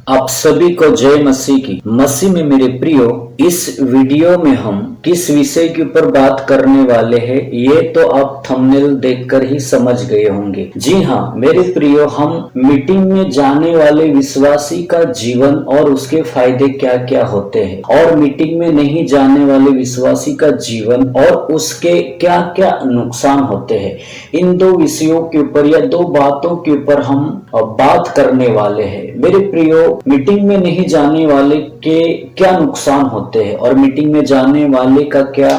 आप सभी को जय मसीह की। मसीह में मेरे प्रियो, इस वीडियो में हम किस विषय के ऊपर बात करने वाले हैं ये तो आप थंबनेल देखकर ही समझ गए होंगे। जी हाँ मेरे प्रियो, हम मीटिंग में जाने वाले विश्वासी का जीवन और उसके फायदे क्या क्या होते हैं और मीटिंग में नहीं जाने वाले विश्वासी का जीवन और उसके क्या क्या नुकसान होते हैं, इन दो विषयों के ऊपर या दो बातों के ऊपर हम बात करने वाले हैं। मेरे प्रियो, मीटिंग में नहीं जाने वाले के क्या नुकसान होते हैं और मीटिंग में जाने वाले का क्या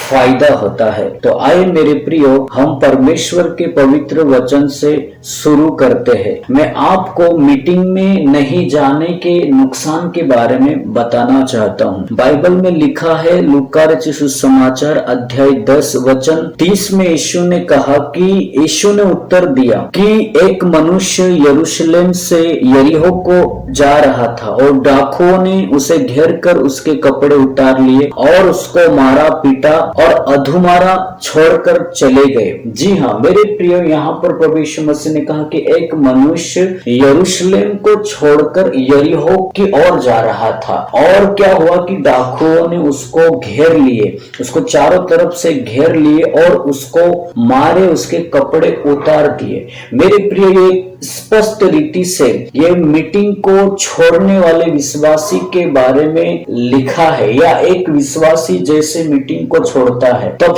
फायदा होता है। तो आइए मेरे प्रियो, हम परमेश्वर के पवित्र वचन से शुरू करते हैं। मैं आपको मीटिंग में नहीं जाने के नुकसान के बारे में बताना चाहता हूँ। बाइबल में लिखा है, लूका रचित सुसमाचार अध्याय 10 वचन 30 में यीशु ने कहा कि यीशु ने उत्तर दिया कि एक मनुष्य यरूशलेम से यरीहो को जा रहा था और डाकुओं ने उसे घेर कर उसके कपड़े उतार लिए और उसको मारा पीटा और अधूमारा छोड़कर चले गए। जी हाँ मेरे प्रियो, यहाँ पर प्रभु यीशु मसीह ने कहा कि एक मनुष्य यरूशलेम को छोड़कर यरीहो की ओर जा रहा था और क्या हुआ कि डाकुओं ने उसको घेर लिए, उसको चारों तरफ से घेर लिए और उसको मारे, उसके कपड़े उतार दिए। मेरे प्रियो, ये स्पष्ट रीति से ये मीटिंग को छोड़ने वाले विश्वासी के बारे में लिखा है, या एक विश्वासी जैसे मीटिंग को छोड़ता है तब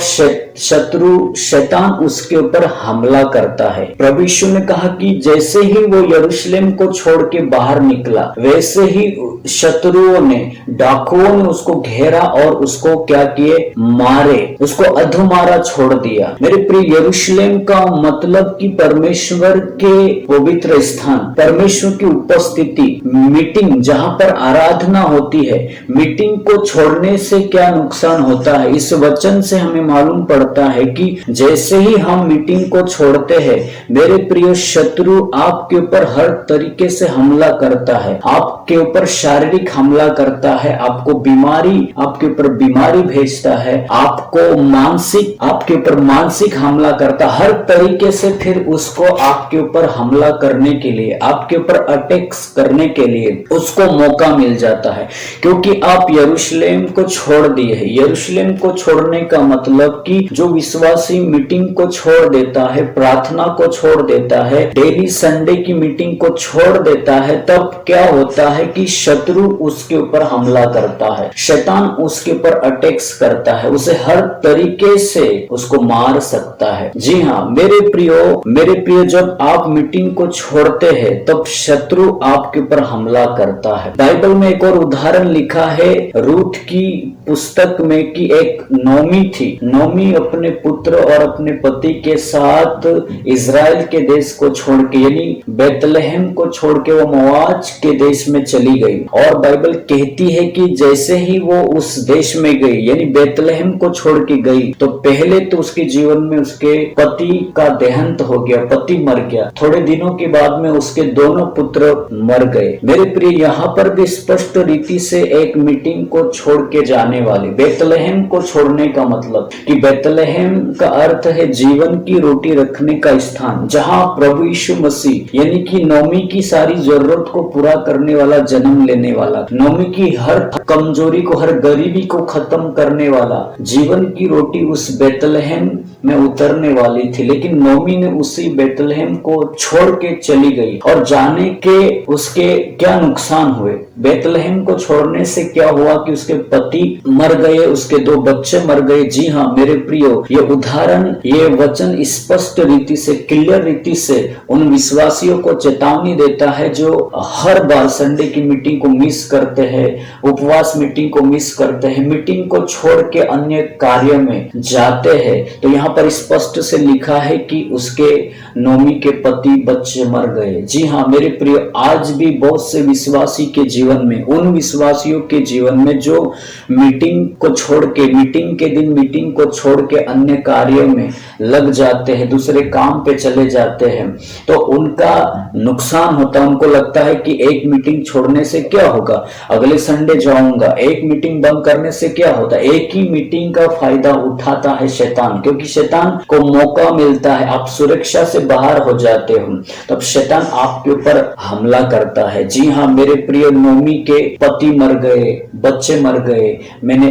शत्रु शैतान उसके ऊपर हमला करता है। प्रभु यीशु ने कहा कि जैसे ही वो यरूशलेम को छोड़ के बाहर निकला वैसे ही शत्रुओं ने, डाकुओं ने उसको घेरा और उसको क्या किए, मारे, उसको अधूमारा छोड़ दिया। मेरे प्रिय, यरूशलेम का मतलब कि परमेश्वर के पवित्र स्थान, परमेश्वर की उपस्थिति, मीटिंग जहां पर आराधना होती है। मीटिंग को छोड़ने से क्या नुकसान होता है, इस वचन से हमें मालूम पड़ता है कि जैसे ही हम मीटिंग को छोड़ते हैं मेरे प्रिय, शत्रु आपके ऊपर हर तरीके से हमला करता है, आपके ऊपर शारीरिक हमला करता है, आपको बीमारी, आपके ऊपर बीमारी भेजता है, आपके ऊपर मानसिक हमला करता है, हर तरीके से फिर उसको आपके ऊपर हमला करने के लिए, आपके ऊपर अटैक्स करने के लिए उसको मौका मिल जाता है, क्योंकि आप यरूशलेम को छोड़ दिए हैं। यरूशलेम को छोड़ने का मतलब कि जो विश्वासी मीटिंग को छोड़ देता है, प्रार्थना को छोड़ देता है, डेली संडे की मीटिंग को छोड़ देता है, तब क्या होता है कि शत्रु उसके ऊपर हमला करता है, शैतान उसके ऊपर अटैक्स करता है, उसे हर तरीके से उसको मार सकता है। जी हाँ मेरे प्रियो, जब आप मीटिंग को छोड़ते हैं तब शत्रु आपके ऊपर हमला करता है। बाइबल में एक और उदाहरण लिखा है रूथ की पुस्तक में कि एक नोमी थी। नोमी अपने पुत्र और अपने पति के साथ इजराइल के देश को छोड़ के, यानी बेतलहम को छोड़ के वो मोआब के देश में चली गई। और बाइबल कहती है कि जैसे ही वो उस देश में गई, यानी बेतलहम को छोड़ के गई, तो पहले तो उसके जीवन में उसके पति का देहांत हो गया, पति मर गया। थोड़े दिनों के बाद में उसके दोनों पुत्र मर गए। मेरे प्रिय, यहाँ पर भी स्पष्ट रीति से एक मीटिंग को छोड़ के जाने वाले, बेतलहम को छोड़ने का मतलब कि बेतलहम का अर्थ है जीवन की रोटी रखने का स्थान, जहां प्रभु यीशु मसीह यानी कि नोमी की सारी जरूरत को पूरा करने वाला, जन्म लेने वाला, नोमी की हर कमजोरी को, हर गरीबी को खत्म करने वाला, जीवन की रोटी उस बेतलहम में उतरने वाली थी। लेकिन नोमी ने उसी बेतलहम को छोड़ के चली गई और जाने के उसके क्या नुकसान हुए। बेतलहम को छोड़ने से क्या हुआ कि उसके पति मर गए, उसके दो बच्चे मर गए। जी हाँ मेरे प्रियो, ये उदाहरण, ये वचन स्पष्ट रीति से, क्लियर रीति से उन विश्वासियों को चेतावनी देता है जो हर बार संडे की मीटिंग को मिस करते हैं, उपवास मीटिंग को मिस करते हैं, मीटिंग को छोड़ के अन्य कार्य में जाते हैं। तो यहाँ पर स्पष्ट से लिखा है कि उसके नोमी के पति, बच्चे मर गए। जी हाँ मेरे प्रिय, आज भी बहुत से विश्वासी के जीवन में, उन विश्वासियों के जीवन में जो मीटिंग को छोड़ के, मीटिंग के दिन मीटिंग को छोड़ के अन्य कार्यों में लग जाते हैं, दूसरे काम पे चले जाते हैं, तो उनका नुकसान होता है। उनको लगता है कि एक मीटिंग छोड़ने से क्या होगा, अगले संडे जाऊंगा, एक मीटिंग बंद करने से क्या होता है। एक ही मीटिंग का फायदा उठाता है शैतान, क्योंकि शैतान को मौका मिलता है, आप सुरक्षा से बाहर हो जाते हो तब शैतान आपके ऊपर हमला करता है। जी हाँ मेरे प्रिय, नोमी के पति मर गए, बच्चे मर गए। मैंने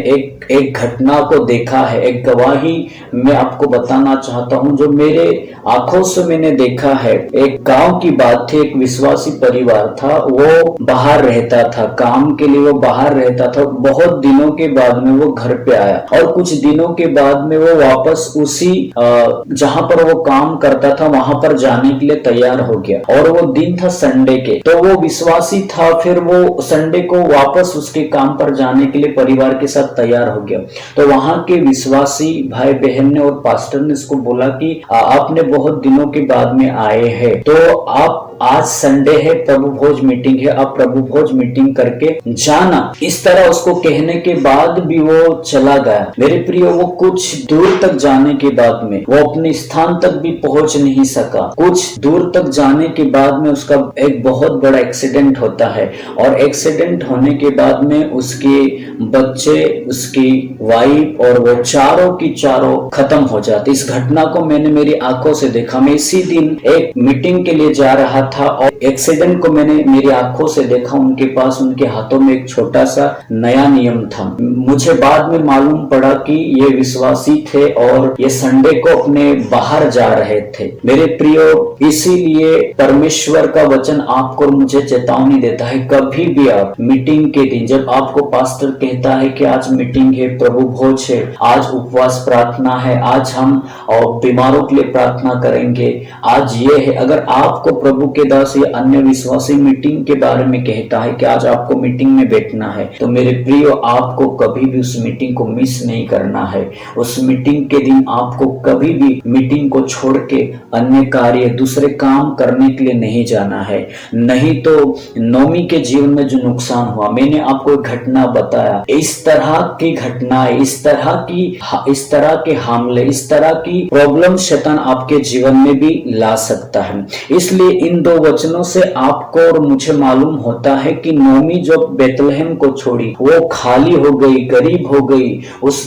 एक घटना को देखा है, एक गवाही मैं आपको बताना चाहता हूं जो मेरे आंखों से मैंने देखा है। एक गांव की बात थी, एक विश्वासी परिवार था, वो बाहर रहता था, काम के लिए वो बाहर रहता था। बहुत दिनों के बाद में वो घर पे आया और कुछ दिनों के बाद में वो वापस उसी जहां पर वो काम करता था वहां पर जाने के लिए तैयार हो गया, और वो दिन था संडे के। तो वो विश्वासी था, फिर वो संडे को वापस उसके काम पर जाने के लिए परिवार के साथ तैयार हो गया। तो वहां के विश्वासी भाई बहन ने और पास्टर ने इसको बोला कि आपने बहुत दिनों के बाद में आए हैं, तो आप आज संडे है, प्रभु भोज मीटिंग है, आप प्रभु भोज मीटिंग करके जाना। इस तरह उसको कहने के बाद भी वो चला गया। मेरे प्रिय, वो कुछ दूर तक जाने के बाद में वो अपने स्थान तक भी पहुंच नहीं सका। कुछ दूर तक जाने के बाद में उसका एक बहुत बड़ा एक्सीडेंट होता है, और एक्सीडेंट होने के बाद में उसके बच्चे, उसकी वाइफ और वो चारों की चारों खत्म हो जाते। इस घटना को मैंने मेरी आंखों से देखा। मैं इसी दिन एक मीटिंग के लिए जा रहा था और एक्सीडेंट को मैंने मेरी आंखों से देखा। उनके पास, उनके हाथों में एक छोटा सा नया नियम था। मुझे बाद में मालूम पड़ा कि ये विश्वासी थे और ये संडे को अपने बाहर जा रहे थे। मेरे प्रियो, इसीलिए परमेश्वर का वचन आपको और मुझे चेतावनी देता है, कभी भी आप मीटिंग के दिन, जब आपको पास्टर कहता है कि आज मीटिंग है, प्रभु भोज है, आज उपवास प्रार्थना है, आज हम बीमारों के लिए प्रार्थना करेंगे, आज ये है, अगर आपको प्रभु के दास या अन्य विश्वासी मीटिंग के बारे में कहता है कि आज आपको मीटिंग में बैठना है, तो मेरे प्रियो, आपको कभी भी उस मीटिंग को मिस नहीं करना है। उस मीटिंग के दिन आपको कभी भी मीटिंग को छोड़ के अन्य कार्य, दूसरे काम करने के लिए नहीं जाना है। नहीं तो नोमी के जीवन में जो नुकसान हुआ, मैंने आपको एक घटना बताया, इस तरह की घटनाएं, इस तरह के हमले, इस तरह की प्रॉब्लम शैतान आपके जीवन में भी ला सकता है। इसलिए इन दो वचनों से आपको और मुझे मालूम होता है कि नोमी जो बेतलहम को छोड़ी, वो खाली हो गई, गरीब हो गई।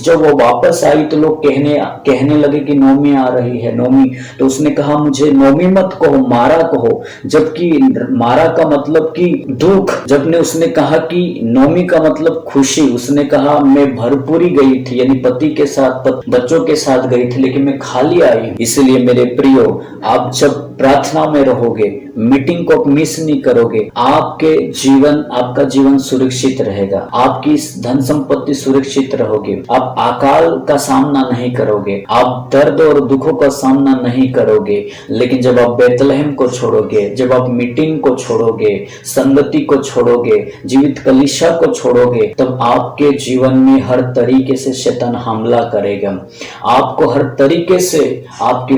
जब वो वापस आई तो लोग कहने लगे कि नोमी आ रही है, नोमी। तो उसने कहा, मुझे नोमी मत कहो, मारा कहो, जबकि मारा का मतलब कि दुख। उसने कहा कि नोमी का मतलब खुशी, उसने कहा मैं भरपूरी गई थी, यानी पति के साथ, बच्चों के साथ गई थी, लेकिन मैं खाली आई। इसलिए मेरे प्रियो, आप जब प्रार्थना में रहोगे, मीटिंग को मिस नहीं करोगे, आपका जीवन सुरक्षित रहेगा, आपकी धन संपत्ति सुरक्षित रहोगे, आप अकाल का सामना नहीं करोगे, आप दर्द और दुखों का सामना नहीं करोगे। लेकिन जब आप बेतलहम को छोड़ोगे, जब आप मीटिंग को छोड़ोगे, संगति को छोड़ोगे, जीवित कलीसिया को छोड़ोगे, तब आपके जीवन में हर तरीके से शैतान हमला करेगा। आपको हर तरीके से आपके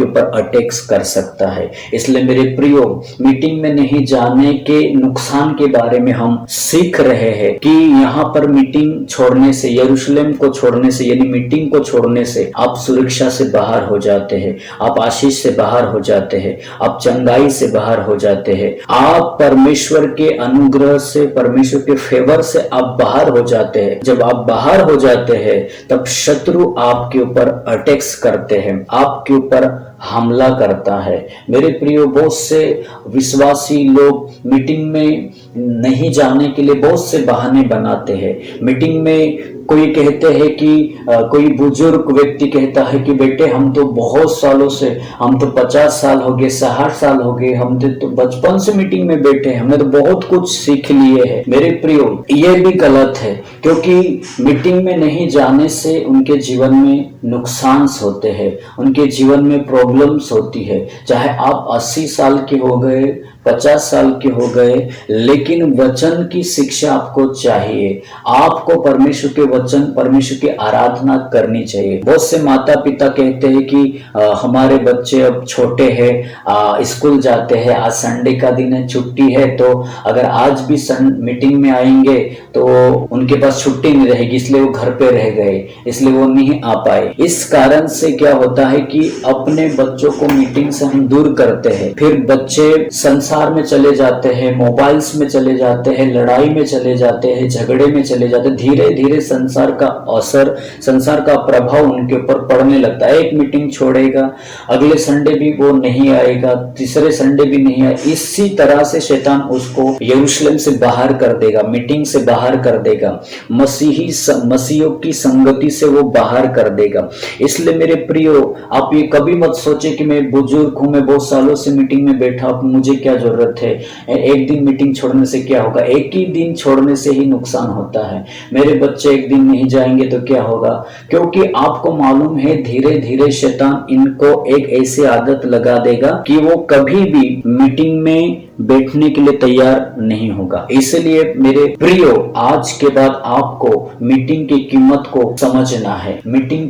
ऊपर अटैक्स कर सकता है। इसलिए मेरे प्रियो, मीटिंग में नहीं जाने के नुकसान के बारे में हम सीख रहे हैं कि यहाँ पर मीटिंग छोड़ने से, यरूशलेम को छोड़ने से, यानी मीटिंग को छोड़ने से आप सुरक्षा से बाहर हो जाते हैं, आप आशीष से बाहर हो जाते हैं, आप चंगाई से बाहर हो जाते हैं, आप परमेश्वर के अनुग्रह से, परमेश्वर के फेवर से आप बाहर हो जाते हैं। जब आप बाहर हो जाते हैं तब शत्रु आपके ऊपर अटैक्स करते हैं, आपके ऊपर हमला करता है। मेरे प्रियो, बहुत से विश्वासी लोग मीटिंग में नहीं जाने के लिए बहुत से बहाने बनाते हैं। मीटिंग में कोई कहते हैं कि कोई बुजुर्ग व्यक्ति कहता है कि बेटे, हम तो बहुत सालों से, हम तो 50 साल हो गए, 60 साल हो गए, हम तो बचपन से मीटिंग में बैठे हैं, हमने तो बहुत कुछ सीख लिए हैं। मेरे प्रियो, ये भी गलत है, क्योंकि मीटिंग में नहीं जाने से उनके जीवन में नुकसान होते हैं, उनके जीवन में प्रॉब्लम्स होती है। चाहे आप 80 साल के हो गए, 50 साल के हो गए, लेकिन वचन की शिक्षा आपको चाहिए। आपको परमेश्वर के वचन, परमेश्वर की आराधना करनी चाहिए। बहुत से माता पिता कहते हैं कि हमारे बच्चे अब छोटे हैं, स्कूल जाते हैं, आज संडे का दिन है, छुट्टी है, तो अगर आज भी मीटिंग में आएंगे तो उनके पास छुट्टी नहीं रहेगी, इसलिए वो घर पे रह गए, इसलिए वो नहीं आ पाए। इस कारण से क्या होता है कि अपने बच्चों को मीटिंग से हम दूर करते हैं, फिर बच्चे संसार में चले जाते हैं, मोबाइल्स में चले जाते हैं, लड़ाई में चले जाते हैं, झगड़े में चले जाते हैं। धीरे धीरे संसार का असर, संसार का प्रभाव उनके ऊपर पड़ने लगता है। एक मीटिंग छोड़ेगा, अगले संडे भी वो नहीं आएगा, तीसरे संडे भी नहीं आएगा। इसी तरह से शैतान उसको यरूशलेम से बाहर कर देगा, मीटिंग से बाहर कर देगा, मसीहियों की संगति से वो बाहर कर देगा। इसलिए मेरे प्रियो, आप ये कभी मत सोचे कि मैं बुजुर्ग हूं, मैं बहुत सालों से मीटिंग में बैठा हूं, मुझे क्या जरूरत है, एक दिन मीटिंग छोड़ने से क्या होगा। एक ही दिन छोड़ने से ही नुकसान होता है। मेरे बच्चे एक दिन नहीं जाएंगे तो क्या होगा, क्योंकि आपको मालूम है धीरे धीरे शैतान इनको एक ऐसी आदत लगा देगा कि वो कभी भी मीटिंग में बैठने के लिए तैयार नहीं होगा। इसलिए मेरे प्रियो, आज के बाद आपको मीटिंग की कीमत को समझना है, मीटिंग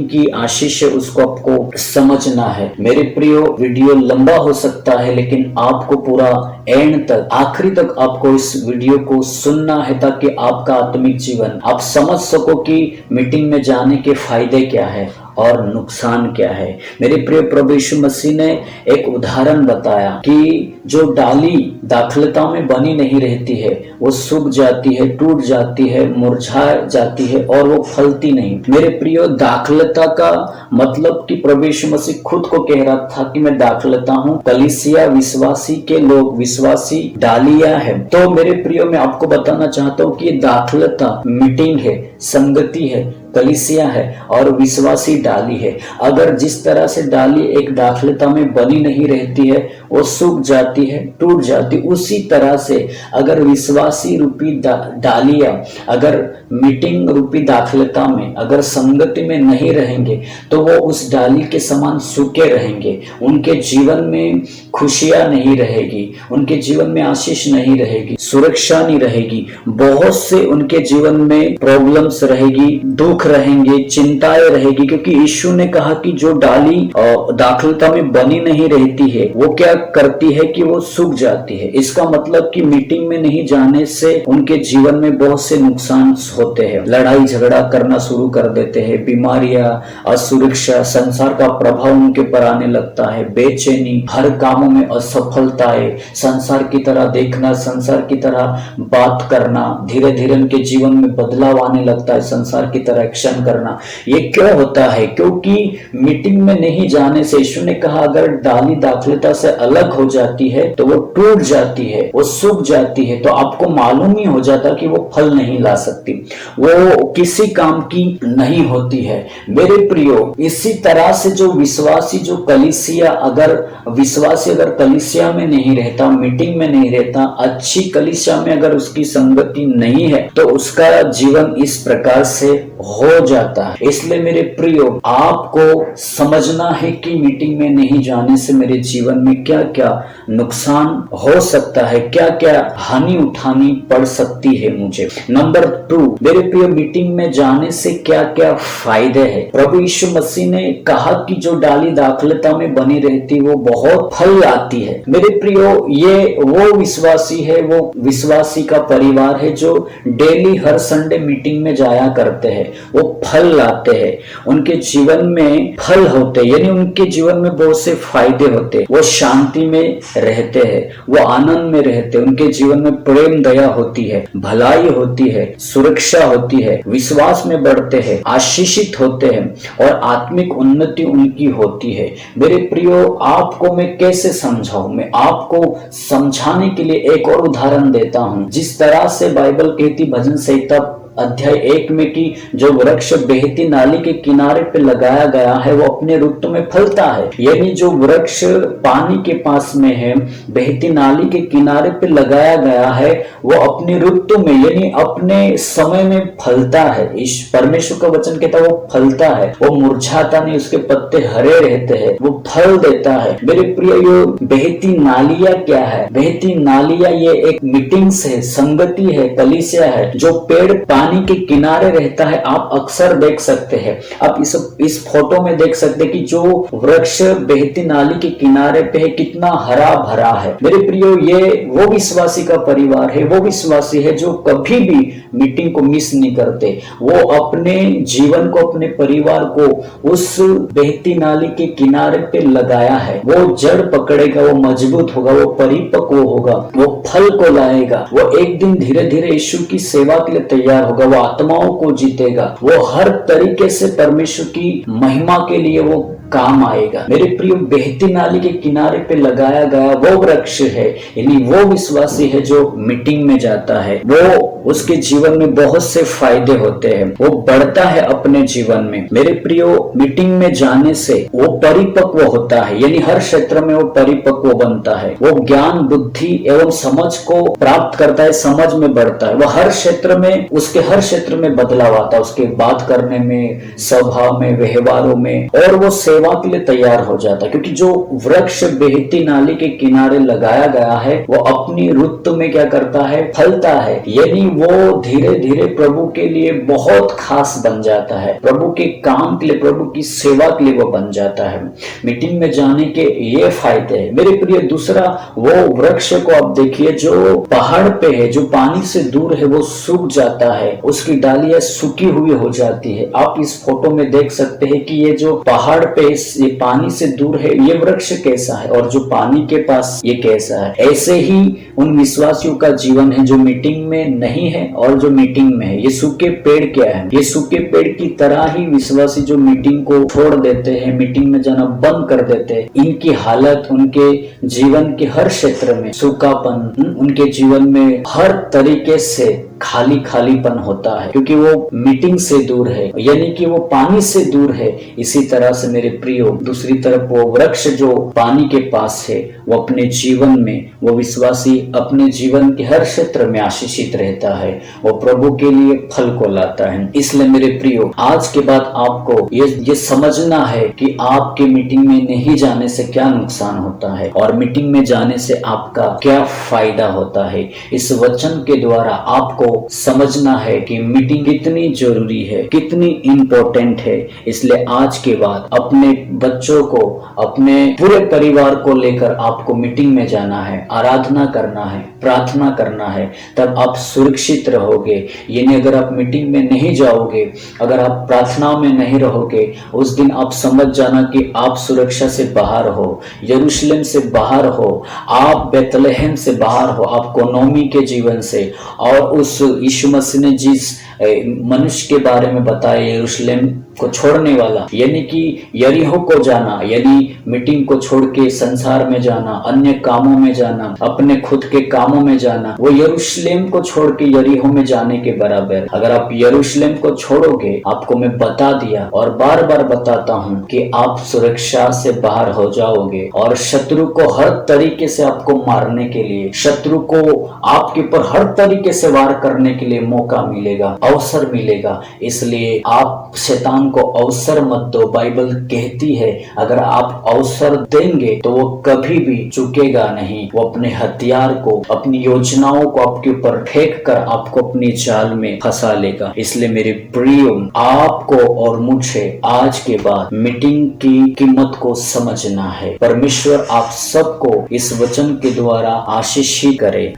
की आशीष है उसको आपको समझना है। मेरे प्रियो, वीडियो लंबा हो सकता है, लेकिन आपको पूरा एंड तक, आखिरी तक आपको इस वीडियो को सुनना है, ताकि आपका आत्मिक जीवन आप समझ सको कि मीटिंग में जाने के फायदे क्या है और नुकसान क्या है। मेरे प्रिय, प्रभु यीशु मसीह ने एक उदाहरण बताया कि जो डाली दाखलता में बनी नहीं रहती है, वो सूख जाती है, टूट जाती है, मुरझा जाती है और वो फलती नहीं। मेरे प्रियो, दाखलता का मतलब कि प्रभु यीशु मसीह खुद को कह रहा था कि मैं दाखलता हूँ, कलीसिया विश्वासी के लोग, विश्वासी डालियां है। तो मेरे प्रियो, मैं आपको बताना चाहता हूँ कि दाखलता मीटिंग है, संगति है, कलीसिया है और विश्वासी डाली है। अगर जिस तरह से डाली एक दाखलता में बनी नहीं रहती है, वो सूख जाती है, टूट जाती, उसी तरह से अगर विश्वासी रूपी डालियां अगर मीटिंग रूपी दाखलता में, अगर संगति में नहीं रहेंगे, तो वो उस डाली के समान सूखे रहेंगे। उनके जीवन में खुशियां नहीं रहेगी, उनके जीवन में आशीष नहीं रहेगी, सुरक्षा नहीं रहेगी, बहुत से उनके जीवन में प्रॉब्लम्स रहेगी, दुख रहेंगे, चिंताएं रहेगी। क्योंकि यीशु ने कहा कि जो डाली दाखलता में बनी नहीं रहती है, वो क्या करती है कि वो सूख जाती है। इसका मतलब कि मीटिंग में नहीं जाने से उनके जीवन में बहुत से नुकसान होते हैं। लड़ाई झगड़ा करना शुरू कर देते हैं, बीमारियां, असुरक्षा, संसार का प्रभाव उनके पर आने लगता है, बेचैनी, हर कामों में असफलताएं, संसार की तरह देखना, संसार की तरह बात करना, धीरे धीरे उनके जीवन में बदलाव आने लगता है, संसार की तरह एक्शन करना। ये क्यों होता है? क्योंकि मीटिंग में नहीं जाने से, यीशु ने कहा अगर डाली दाखलता से अलग हो जाती है तो वो टूट जाती है, वो सूख जाती है, तो आपको मालूम ही हो जाता कि वो फल नहीं ला सकती, वो किसी काम की नहीं होती है। मेरे प्रियो, इसी तरह से जो विश्वासी, जो कलीसिया, अगर विश्वासी अगर कलीसिया में नहीं रहता, मीटिंग में नहीं रहता, अच्छी कलीसिया में अगर उसकी संगति नहीं है, तो उसका जीवन इस प्रकार से हो जाता है। इसलिए मेरे प्रियो, आपको समझना है कि मीटिंग में नहीं जाने से मेरे जीवन में क्या क्या नुकसान हो सकता है, क्या क्या हानि उठानी पड़ सकती है मुझे। नंबर 2, मेरे प्रियो, मीटिंग में जाने से क्या क्या फायदे हैं। प्रभु यीशु मसीह ने कहा कि जो डाली दाखलता में बनी रहती वो बहुत फल लाती है। मेरे प्रियो, ये वो विश्वासी है, वो विश्वासी का परिवार है जो डेली हर संडे मीटिंग में जाया करते हैं, वो फल लाते हैं, उनके जीवन में फल होते हैं, यानी उनके जीवन में बहुत से फायदे होते हैं। वो शांति में रहते हैं, वो आनंद में रहते हैं, उनके जीवन में प्रेम दया होती है, भलाई होती है, सुरक्षा होती है, विश्वास में बढ़ते हैं, आशीषित होते हैं और आत्मिक उन्नति उनकी होती है। मेरे प्रियो, आपको मैं कैसे समझाऊं? मैं आपको समझाने के लिए एक और उदाहरण देता हूं। जिस तरह से बाइबल कहती, भजन संहिता अध्याय 1 में कि जो वृक्ष बहती नाली के किनारे पे लगाया गया है वो अपने ऋतु में फलता है। यानी जो वृक्ष पानी के पास में है, बहती नाली के किनारे पे लगाया गया है, वो अपने ऋतु में यानी अपने समय में फलता है। इस परमेश्वर का वचन कहता है वो फलता है, वो मुरझाता नहीं, उसके पत्ते हरे रहते हैं, वो फल देता है। मेरे प्रिय, ये बहती नालियां क्या है? बहती नालियां ये एक मीटिंग्स है, संगति है, कलीसिया है। जो पेड़ पानी के किनारे रहता है, आप अक्सर देख सकते हैं, आप इस फोटो में देख सकते हैं कि जो वृक्ष बहती नाली के किनारे पे है कितना हरा भरा है। मेरे प्रियो, ये वो विश्वासी का परिवार है, वो विश्वासी है जो कभी भी मीटिंग को मिस नहीं करते। वो अपने जीवन को, अपने परिवार को उस बहती नाली के किनारे पे लगाया है। वो जड़ पकड़ेगा, वो मजबूत होगा, वो परिपक्व होगा, वो फल को लाएगा। वो एक दिन धीरे धीरे यीशु की सेवा के लिए तैयार होगा, वो आत्माओं को जीतेगा, वो हर तरीके से परमेश्वर की महिमा के लिए वो काम आएगा। मेरे प्रिय, बहती नाली के किनारे पे लगाया गया वो वृक्ष है, यानी वो विश्वासी है जो मीटिंग में जाता है, वो उसके जीवन में बहुत से फायदे होते हैं, वो बढ़ता है अपने जीवन में। मेरे प्रियो, मीटिंग में जाने से वो परिपक्व होता है, यानी हर क्षेत्र में वो परिपक्व बनता है। वो ज्ञान, बुद्धि एवं समझ को प्राप्त करता है, समझ में बढ़ता है। वो हर क्षेत्र में, उसके हर क्षेत्र में बदलाव आता है, उसके बात करने में, स्वभाव में, व्यवहारों में, और वो सेवा के लिए तैयार हो जाता है। क्योंकि जो वृक्ष बहती नाली के किनारे लगाया गया है वो अपनी ऋतु में क्या करता है? फलता है। यानी वो धीरे धीरे प्रभु के लिए बहुत खास बन जाता है, प्रभु के काम के लिए, प्रभु की सेवा के लिए वो बन जाता है। मीटिंग में जाने के ये फायदे हैं। मेरे प्रिय, दूसरा, वो वृक्ष को आप देखिए जो पहाड़ पे है, जो पानी से दूर है, वो सूख जाता है, उसकी डालियां सूखी हुई हो जाती है। आप इस फोटो में देख सकते हैं कि ये जो पहाड़ पे ये पानी से दूर है, ये वृक्ष कैसा है, और जो पानी के पास ये कैसा है। ऐसे ही उन विश्वासियों का जीवन है जो मीटिंग में नहीं है और जो मीटिंग में है। ये सूखे पेड़ क्या है? ये सूखे पेड़ की तरह ही विश्वासी जो मीटिंग को छोड़ देते हैं, मीटिंग में जाना बंद कर देते हैं, इनकी हालत, उनके जीवन के हर क्षेत्र में सूखापन, उनके जीवन में हर तरीके से खाली खालीपन होता है, क्योंकि वो मीटिंग से दूर है, यानी कि वो पानी से दूर है। इसी तरह से मेरे प्रियो, दूसरी तरफ वो वृक्ष जो पानी के पास है, वो अपने जीवन में, वो विश्वासी अपने जीवन के हर क्षेत्र में आशीषित रहता है, वो प्रभु के लिए फल को लाता है। इसलिए मेरे प्रियो, आज के बाद आपको ये समझना है कि आपके मीटिंग में नहीं जाने से क्या नुकसान होता है और मीटिंग में जाने से आपका क्या फायदा होता है। इस वचन के द्वारा आपको समझना है कि मीटिंग कितनी जरूरी है, कितनी इंपॉर्टेंट है। इसलिए आज के बाद अपने बच्चों को, अपने पूरे परिवार को लेकर आपको मीटिंग में जाना है, आराधना करना है, प्रार्थना करना है, तब आप सुरक्षित रहोगे। यानी अगर आप मीटिंग में नहीं जाओगे, अगर आप प्रार्थना में नहीं रहोगे, उस दिन आप समझ जाना कि आप सुरक्षा से बाहर हो, यरूशलेम से बाहर हो, आप बेतलहम से बाहर हो, आपको नौमी के जीवन से। और उस यीशु मसीह ने जिस मनुष्य के बारे में बताया, यरूशलेम को छोड़ने वाला, यानी कि यरीहो को जाना, यानी मीटिंग को छोड़ के संसार में जाना, अन्य कामों में जाना, अपने खुद के कामों में जाना, वो यरूशलेम को छोड़ के यरीहो में जाने के बराबर। अगर आप यरूशलेम को छोड़ोगे, आपको मैं बता दिया और बार बार बताता हूँ कि आप सुरक्षा से बाहर हो जाओगे और शत्रु को हर तरीके से आपको मारने के लिए, शत्रु को आपके ऊपर हर तरीके से वार करने के लिए मौका मिलेगा, अवसर मिलेगा। इसलिए आप शैतान को अवसर मत दो। बाइबल कहती है अगर आप अवसर देंगे तो वो कभी भी चुकेगा नहीं, वो अपने हथियार को, अपनी योजनाओं को आपके ऊपर फेंक कर आपको अपनी जाल में फंसा लेगा। इसलिए मेरे प्रियो, आपको और मुझे आज के बाद मीटिंग की कीमत को समझना है। परमेश्वर आप सबको इस वचन के द्वारा आशीषित करे।